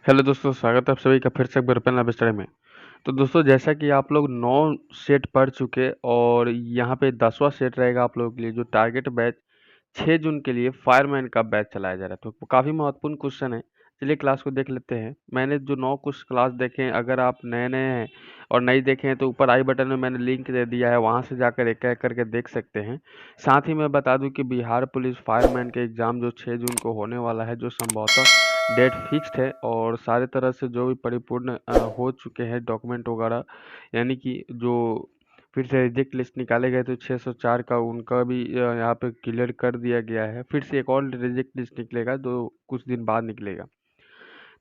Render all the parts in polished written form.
Hello दोस्तों, स्वागत है आप सभी का फिर से एक बार पेन स्टडी में। तो दोस्तों, जैसा कि आप लोग 9 सेट पढ़ चुके और यहाँ पे 10वां सेट रहेगा आप लोगों के लिए, जो टारगेट बैच 6 जून के लिए फायरमैन का बैच चलाया जा रहा है। तो काफ़ी महत्वपूर्ण क्वेश्चन है। चलिए क्लास को देख लेते हैं। मैंने जो 9 कुछ क्लास देखे हैं, अगर आप नए-नए हैं और नहीं देखे हैं तो ऊपर आई बटन में मैंने लिंक दे दिया है, वहाँ से जाकर एक-एक करके देख सकते हैं। साथ ही मैं बता दूं कि बिहार पुलिस फायरमैन के एग्ज़ाम जो 6 जून को होने वाला है, जो संभवतः डेट फिक्स्ड है और सारे तरह से जो भी परिपूर्ण हो चुके हैं डॉक्यूमेंट वगैरह, यानी कि जो फिर से रिजेक्ट लिस्ट निकाले गए थे 604 का, उनका भी यहाँ पे क्लियर कर दिया गया है। फिर से एक और रिजेक्ट लिस्ट निकलेगा जो कुछ दिन बाद निकलेगा।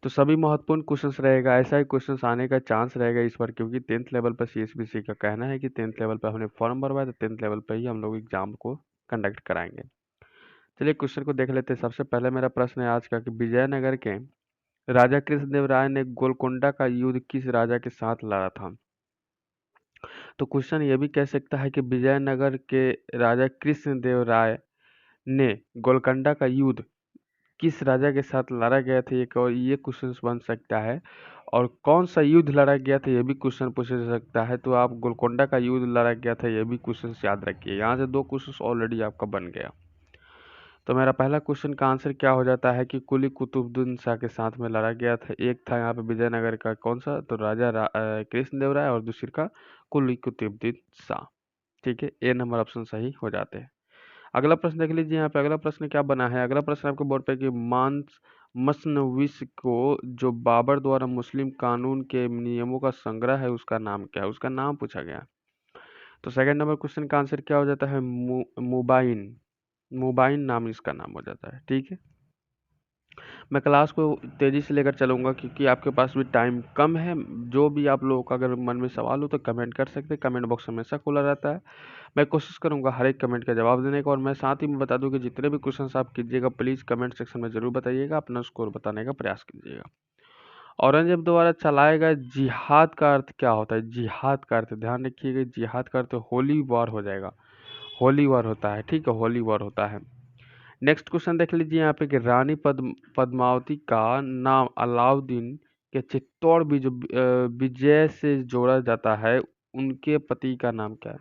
तो सभी महत्वपूर्ण क्वेश्चंस रहेगा, ऐसा ही क्वेश्चंस आने का चांस रहेगा इस बार, क्योंकि 10th लेवल पर सीएसबीसी का कहना है कि 10th लेवल पर हमने फॉर्म भरवाया, तो 10th लेवल पर ही हम लोग एग्जाम को कंडक्ट कराएंगे। चलिए क्वेश्चन को देख लेते हैं। सबसे पहले मेरा प्रश्न है आज का कि विजयनगर के राजा कृष्णदेव राय ने गोलकोंडा का युद्ध किस राजा के साथ लड़ा था? तो क्वेश्चन ये भी कह सकता है कि विजयनगर के राजा कृष्णदेव राय ने गोलकोंडा का युद्ध किस राजा के साथ लड़ा गया था, एक और ये क्वेश्चन बन सकता है। और कौन सा युद्ध लड़ा गया था, ये भी क्वेश्चन पूछ सकता है। तो आप गोलकोंडा का युद्ध लड़ा गया था, ये भी क्वेश्चन याद रखिए। यहाँ से 2 क्वेश्चन ऑलरेडी आपका बन गया। तो मेरा पहला क्वेश्चन का आंसर क्या हो जाता है कि कुली कुतुबुद्दीन शाह के साथ में लड़ा गया था। एक था यहाँ पे विजयनगर का कौन सा, तो कृष्णदेव राय, और दूसरी का कुली कुतुबुद्दीन शाह। ठीक है, ए नंबर ऑप्शन सही हो जाते हैं। अगला प्रश्न देख लीजिए। यहाँ पे अगला प्रश्न क्या बना है। अगला प्रश्न आपके बोर्ड पे कि मसनविस को जो बाबर द्वारा मुस्लिम कानून के नियमों का संग्रह है, उसका नाम क्या है? उसका नाम पूछा गया। तो सेकंड नंबर क्वेश्चन का आंसर क्या हो जाता है? मुबाइन। मुबाइन नाम इसका नाम हो जाता है। ठीक है, मैं क्लास को तेज़ी से लेकर चलूँगा क्योंकि आपके पास भी टाइम कम है। जो भी आप लोगों का अगर मन में सवाल हो तो कमेंट कर सकते हैं। कमेंट बॉक्स हमेशा खुला रहता है। मैं कोशिश करूँगा हर एक कमेंट का जवाब देने का, और मैं साथ ही में बता दूँ कि जितने भी क्वेश्चंस आप कीजिएगा प्लीज़ कमेंट सेक्शन में ज़रूर बताइएगा, अपना स्कोर बताने का प्रयास कीजिएगा। औरंगजेब द्वारा चलाए गए जिहाद का अर्थ क्या होता है? जिहाद का अर्थ ध्यान रखिएगा, जिहाद का अर्थ होली वॉर हो जाएगा। होली वॉर होता है, ठीक है, होली वॉर होता है। नेक्स्ट क्वेश्चन देख लीजिए यहाँ पे कि रानी पद्मावती का नाम अलाउद्दीन के चित्तौड़ विजय से जोड़ा जाता है। उनके पति का नाम क्या है?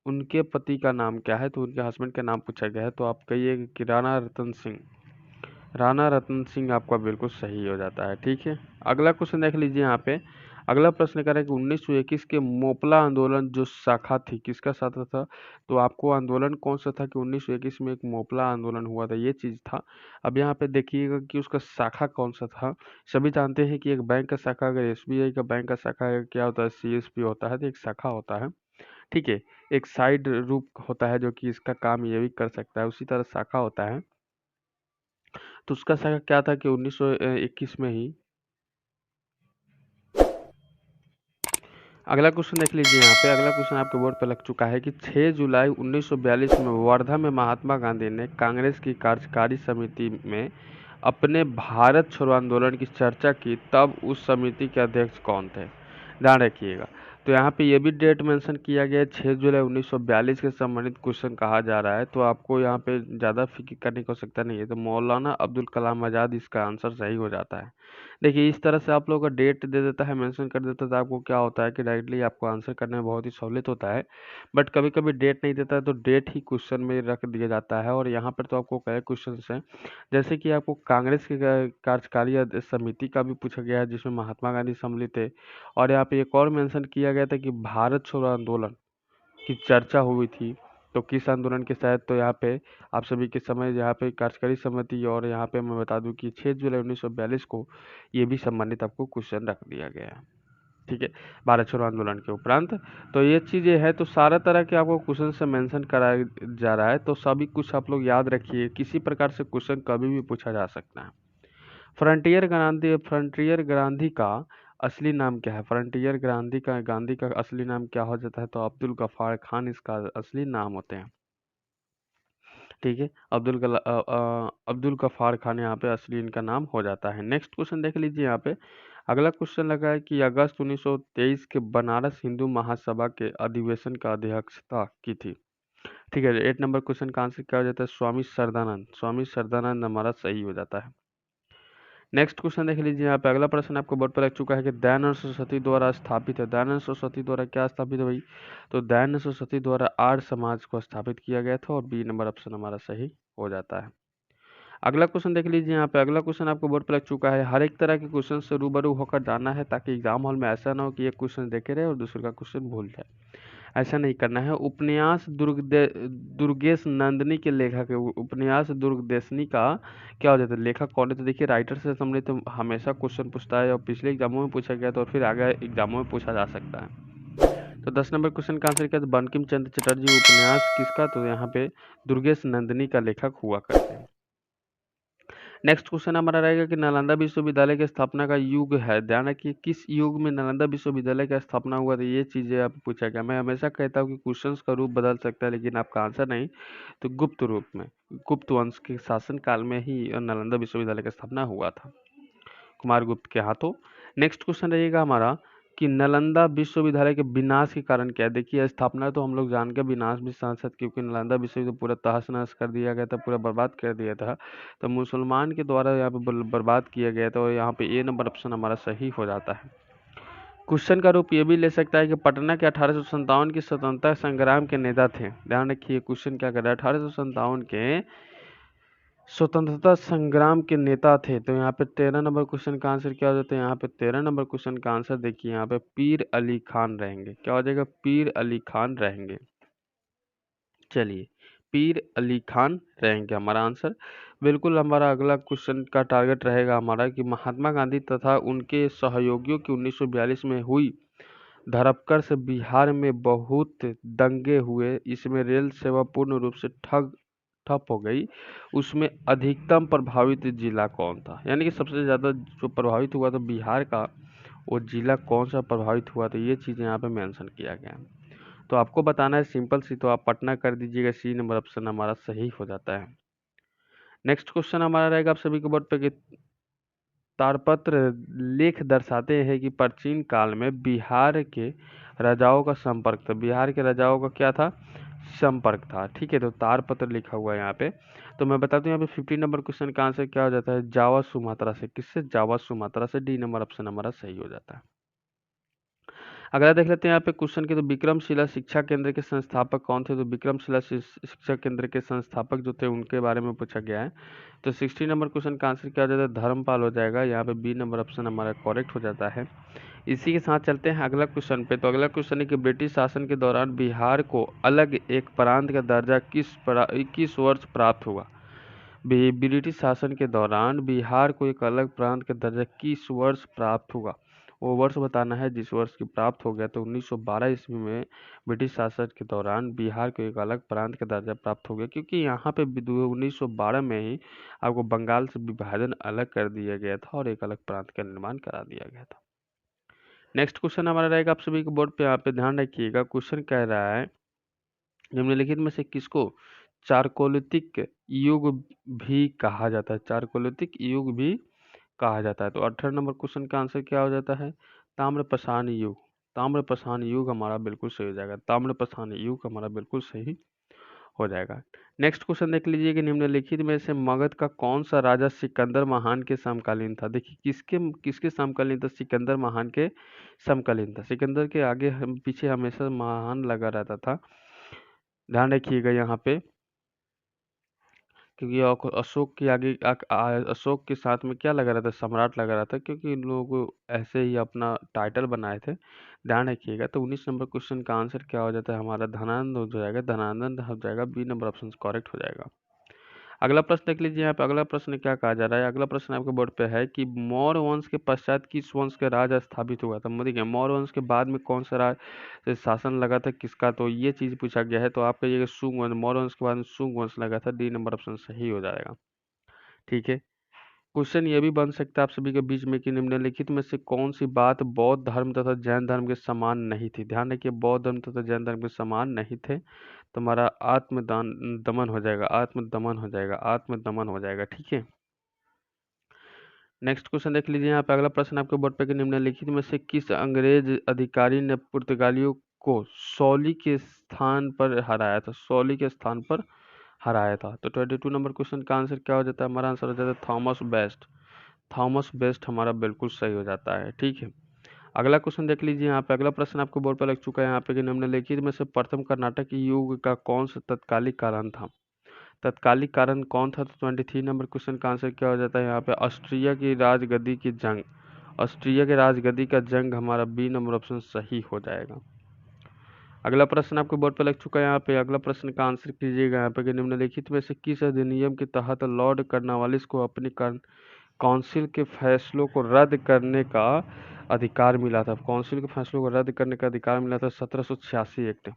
उनके पति का नाम क्या है? तो उनके हस्बैंड का नाम पूछा गया है, तो आप कहिए कि राणा रतन सिंह। राणा रतन सिंह आपका बिल्कुल सही हो जाता है। ठीक है, अगला क्वेश्चन देख लीजिए यहाँ पे। अगला प्रश्न करें कि 1921 के मोपला आंदोलन जो शाखा थी, किसका शाखा था? तो आपको आंदोलन कौन सा था कि 1921 में एक मोपला आंदोलन हुआ था, ये चीज़ था। अब यहाँ पे देखिएगा कि उसका शाखा कौन सा था। सभी जानते हैं कि एक बैंक का शाखा, अगर एसबीआई का बैंक का शाखा क्या होता है, सीएसपी होता है, तो एक शाखा होता है। ठीक है, एक साइड रूप होता है जो कि इसका काम ये भी कर सकता है, उसी तरह शाखा होता है। तो उसका शाखा क्या था कि 1921 में ही। अगला क्वेश्चन देख लीजिए यहाँ पे। अगला क्वेश्चन आपके बोर्ड पे लग चुका है कि 6 जुलाई 1942 में वर्धा में महात्मा गांधी ने कांग्रेस की कार्यकारी समिति में अपने भारत छोड़ो आंदोलन की चर्चा की, तब उस समिति के अध्यक्ष कौन थे? ध्यान रखिएगा। तो यहाँ पे ये भी डेट मेंशन किया गया है, 6 जुलाई 1942 के संबंधित क्वेश्चन कहा जा रहा है, तो आपको यहाँ पे ज़्यादा फिक्र करने की आवश्यकता नहीं है। तो मौलाना अब्दुल कलाम आज़ाद इसका आंसर सही हो जाता है। देखिए, इस तरह से आप लोगों का डेट दे देता है, मेंशन कर देता है, तो आपको क्या होता है कि डायरेक्टली आपको आंसर करने में बहुत ही सहूलियत होता है। बट कभी कभी डेट नहीं देता है, तो डेट ही क्वेश्चन में रख दिया जाता है। और यहाँ पर तो आपको कई क्वेश्चन हैं, जैसे कि आपको कांग्रेस की कार्यकारी समिति का भी पूछा गया है, जिसमें महात्मा गांधी सम्मिलित थे। और यहाँ पे एक और मेंशन किया गया था कि भारत छोड़ो आंदोलन की चर्चा हुई थी, तो किस आंदोलन के तहत? तो यहाँ पे आप सभी के समय यहाँ पे कार्यकारी समिति, और यहाँ पे मैं बता दूं कि 6 जुलाई 1942 को ये भी संबंधित आपको क्वेश्चन रख दिया गया है। ठीक है, भारत छोड़ो आंदोलन के उपरांत। तो ये चीज़ें है, तो सारा तरह के आपको क्वेश्चन से मेंशन कराया जा रहा है, तो सभी कुछ आप लोग याद रखिए। किसी प्रकार से क्वेश्चन कभी भी पूछा जा सकता है। फ्रंटियर गांधी का असली नाम क्या है? फ्रंटियर गांधी का असली नाम क्या हो जाता है? तो अब्दुल गफ्फार खान इसका असली नाम होते हैं। ठीक है, अब्दुल गफ्फार खान यहाँ पे असली इनका नाम हो जाता है। नेक्स्ट क्वेश्चन देख लीजिए यहाँ पे। अगला क्वेश्चन लगा है कि अगस्त 1923 के बनारस हिंदू महासभा के अधिवेशन का अध्यक्षता की थी। ठीक है, 8 नंबर क्वेश्चन का आंसर क्या हो जाता है? स्वामी श्रद्धानंद। स्वामी श्रद्धानंद हमारा सही हो जाता है। नेक्स्ट क्वेश्चन देख लीजिए यहाँ पे। अगला प्रश्न आपको बोर्ड पर लग चुका है कि दयानंद सरस्वती द्वारा स्थापित है। दयानंद सरस्वती द्वारा क्या स्थापित है भाई? तो दयानंद सरस्वती द्वारा आर्य समाज को स्थापित किया गया था और बी नंबर ऑप्शन हमारा सही हो जाता है। अगला क्वेश्चन देख लीजिए यहाँ पे। अगला क्वेश्चन आपको बोर्ड पर लग चुका है। हर एक तरह के क्वेश्चन से रूबरू होकर जाना है ताकि एग्जाम हॉल में ऐसा ना हो कि एक क्वेश्चन देखे रहे और दूसरे का क्वेश्चन भूल जाए। ऐसा नहीं करना है। उपन्यास दुर्गेश नंदिनी के लेखक है। उपन्यास दुर्गदेशनी का क्या हो जाता है? लेखक कौन है? तो देखिए, राइटर से संबंधित तो हमेशा क्वेश्चन पूछता है और पिछले एग्जामों में पूछा गया था और फिर आगे एग्जामों में पूछा जा सकता है। तो 10 नंबर क्वेश्चन का आंसर क्या है? बंकिम चंद्र चटर्जी उपन्यास किसका? तो यहाँ पे दुर्गेश नंदिनी का लेखक हुआ करते हैं। नेक्स्ट क्वेश्चन हमारा रहेगा कि नालंदा विश्वविद्यालय की स्थापना का युग है। ध्यान रखिए, किस युग में नालंदा विश्वविद्यालय का स्थापना हुआ था, ये चीजें आप पूछा गया। मैं हमेशा कहता हूँ कि क्वेश्चंस का रूप बदल सकता है लेकिन आपका आंसर नहीं। तो गुप्त रूप में, गुप्त वंश के शासन काल में ही नालंदा विश्वविद्यालय की स्थापना हुआ था, कुमार गुप्त के हाथों। नेक्स्ट क्वेश्चन रहेगा हमारा कि नालंदा विश्वविद्यालय के विनाश के कारण क्या है। देखिए, स्थापना तो हम लोग जान के विनाश भी सांसद, क्योंकि नालंदा विश्वविद्यालय पूरा तहस नहस कर दिया गया था, पूरा बर्बाद कर दिया था। तो मुसलमान के द्वारा यहाँ पे बर्बाद किया गया था और यहाँ पे ए नंबर ऑप्शन हमारा सही हो जाता है। क्वेश्चन का रूप ये भी ले सकता है कि पटना के 1857 के स्वतंत्रता संग्राम के नेता थे। ध्यान रखिए, क्वेश्चन क्या कर रहा है? 1857 के स्वतंत्रता संग्राम के नेता थे। तो यहाँ पे 13 नंबर क्वेश्चन का आंसर क्या हो जाता है? यहाँ पे 13 नंबर क्वेश्चन का आंसर देखिए, यहाँ पे पीर अली खान रहेंगे। क्या हो जाएगा? पीर अली खान रहेंगे। चलिए, पीर अली खान रहेंगे हमारा आंसर। बिल्कुल, हमारा अगला क्वेश्चन का टारगेट रहेगा हमारा कि महात्मा गांधी तथा उनके सहयोगियों की 1942 में हुई धरपकड़ से बिहार में बहुत दंगे हुए। इसमें रेल सेवा पूर्ण रूप से ठप हो गई। उसमें अधिकतम प्रभावित जिला कौन था? यानी कि सबसे ज़्यादा जो प्रभावित हुआ था बिहार का, वो जिला कौन सा प्रभावित हुआ? तो ये चीज़ यहाँ पे मेंशन किया गया है। तो आपको बताना है सिंपल सी, तो आप पटना कर दीजिएगा। सी नंबर ऑप्शन हमारा सही हो जाता है। नेक्स्ट क्वेश्चन हमारा रहेगा आप सभी के बोर्ड पे कि तारपत्र लेख दर्शाते हैं कि प्राचीन काल में बिहार के राजाओं का संपर्क था। बिहार के राजाओं का क्या था? संपर्क था। ठीक है, तो तारपत्र लिखा हुआ है यहाँ पे। तो मैं बता दूं यहाँ पे 15 नंबर क्वेश्चन का आंसर क्या हो जाता है? जावा सुमात्रा से। किससे? जावा सुमात्रा से। डी नंबर ऑप्शन हमारा सही हो जाता है। अगला देख लेते हैं यहाँ पे क्वेश्चन की। तो विक्रमशिला शिक्षा केंद्र के संस्थापक कौन थे? तो विक्रमशिला शिक्षा केंद्र के संस्थापक जो थे उनके बारे में पूछा गया है। तो 60 नंबर क्वेश्चन का आंसर क्या हो जाता है? धर्मपाल हो जाएगा। यहाँ पे बी नंबर ऑप्शन हमारा करेक्ट हो जाता है। इसी के साथ चलते हैं अगला क्वेश्चन पे। तो अगला क्वेश्चन है कि ब्रिटिश शासन के दौरान बिहार को अलग एक प्रांत का दर्जा किस वर्ष प्राप्त हुआ? ब्रिटिश शासन के दौरान बिहार को एक अलग प्रांत का दर्जा किस वर्ष प्राप्त हुआ? वो वर्ष बताना है जिस वर्ष की प्राप्त हो गया। तो 1912 ईस्वी में ब्रिटिश शासन के दौरान बिहार को एक अलग प्रांत का दर्जा प्राप्त हो गया, क्योंकि यहाँ पे 1912 में ही आपको बंगाल से विभाजन अलग कर दिया गया था और एक अलग प्रांत का निर्माण करा दिया गया था। नेक्स्ट क्वेश्चन हमारा रहेगा आप सभी के बोर्ड पे। यहाँ पे ध्यान रखिएगा, क्वेश्चन कह रहा है निम्नलिखित में से किसको चारकोलिथिक युग भी कहा जाता है? चारकोलिथिक युग भी कहा जाता है। तो 18 नंबर क्वेश्चन का आंसर क्या हो जाता है? ताम्रपाषाण युग। ताम्रपाषाण युग हमारा बिल्कुल सही हो जाएगा। ताम्रपाषाण युग हमारा बिल्कुल सही हो जाएगा। नेक्स्ट क्वेश्चन देख लीजिए कि निम्नलिखित में से मगध का कौन सा राजा सिकंदर महान के समकालीन था? देखिए, किसके किसके समकालीन था? सिकंदर महान के समकालीन था। सिकंदर के आगे हम पीछे हमेशा महान लगा रहता था। ध्यान रखिएगा यहाँ पे, क्योंकि अशोक के आगे अशोक के साथ में क्या लगा रहता? सम्राट लगा रहता, क्योंकि इन लोगों को ऐसे ही अपना टाइटल बनाए थे। ध्यान रखिएगा। तो 19 नंबर क्वेश्चन का आंसर क्या हो जाता है? हमारा धनानंद हो जाएगा। धनानंद हो जाएगा। बी नंबर ऑप्शन करेक्ट हो जाएगा। अगला प्रश्न देख लीजिए यहाँ पे। अगला प्रश्न क्या कहा जा रहा है? अगला प्रश्न आपके बोर्ड पे है कि मौर्य वंश के पश्चात किस वंश का राज स्थापित हुआ था? देखिए, मौर्य वंश के बाद में कौन सा राज शासन लगा था किसका? तो ये चीज पूछा गया है। तो आप कहिएगा शुंग वंश। मौर्य वंश के बाद में शुंग वंश लगा था। डी नंबर ऑप्शन सही हो जाएगा। ठीक है, क्वेश्चन ये भी बन सकता है आप सभी के बीच में कि निम्नलिखित में से कौन सी बात बौद्ध धर्म तथा जैन धर्म के समान नहीं थी? ध्यान रखिए, बौद्ध धर्म तथा जैन धर्म के समान नहीं थे। तो हमारा आत्मदान दमन हो जाएगा। आत्मदमन हो जाएगा। आत्मदमन हो जाएगा। ठीक है, नेक्स्ट क्वेश्चन देख लीजिए यहाँ पे। अगला प्रश्न आपके बोर्ड पे कि निम्नलिखित में से किस अंग्रेज अधिकारी ने पुर्तगालियों को सौली के स्थान पर हराया था? सौली के स्थान पर हराया था। तो 22 नंबर क्वेश्चन का आंसर क्या हो जाता है? हमारा आंसर हो जाता है थॉमस बेस्ट। थॉमस बेस्ट हमारा बिल्कुल सही हो जाता है। ठीक है, अगला क्वेश्चन देख लीजिए। यहाँ पे अगला प्रश्न आपको बोर्ड पर लग चुका है यहाँ पे कि निम्नलिखित में से प्रथम कर्नाटक युग का कौन सा तत्कालिक कारण था। तत्कालिक कारण कौन था? तो 23 नंबर क्वेश्चन का आंसर क्या हो जाता है यहाँ पे? ऑस्ट्रिया की राजगद्दी की जंग। ऑस्ट्रिया के राजगद्दी का जंग हमारा बी नंबर ऑप्शन सही हो जाएगा। अगला प्रश्न आपके बोर्ड पर लग चुका है यहाँ पे। अगला प्रश्न का आंसर कीजिएगा यहाँ पे कि निम्नलिखित में से किस अधिनियम के तहत लॉर्ड कॉर्नवालिस को अपनी काउंसिल के फैसलों को रद्द करने का अधिकार मिला था? काउंसिल के फैसलों को रद्द करने का अधिकार मिला था 1786 एक्ट।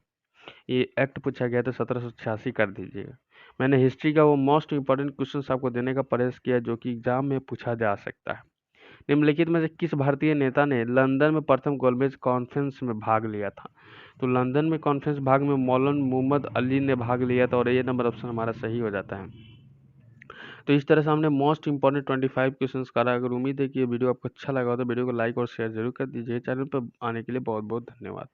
ये एक्ट पूछा गया था 1786 कर दीजिएगा। मैंने हिस्ट्री का वो मोस्ट इंपॉर्टेंट क्वेश्चन आपको देने का प्रयास किया जो कि एग्जाम में पूछा जा सकता है। निम्नलिखित में से किस भारतीय नेता ने लंदन में प्रथम गोलमेज कॉन्फ्रेंस में भाग लिया था? तो लंदन में कॉन्फ्रेंस भाग में मौलाना मोहम्मद अली ने भाग लिया था और ये नंबर ऑप्शन हमारा सही हो जाता है। तो इस तरह से हमने मोस्ट इंपॉर्टेंट 25 क्वेश्चंस करा। अगर उम्मीद है कि ये वीडियो आपको अच्छा लगा हो तो वीडियो को लाइक और शेयर जरूर कर दीजिए। चैनल पर आने के लिए बहुत बहुत धन्यवाद।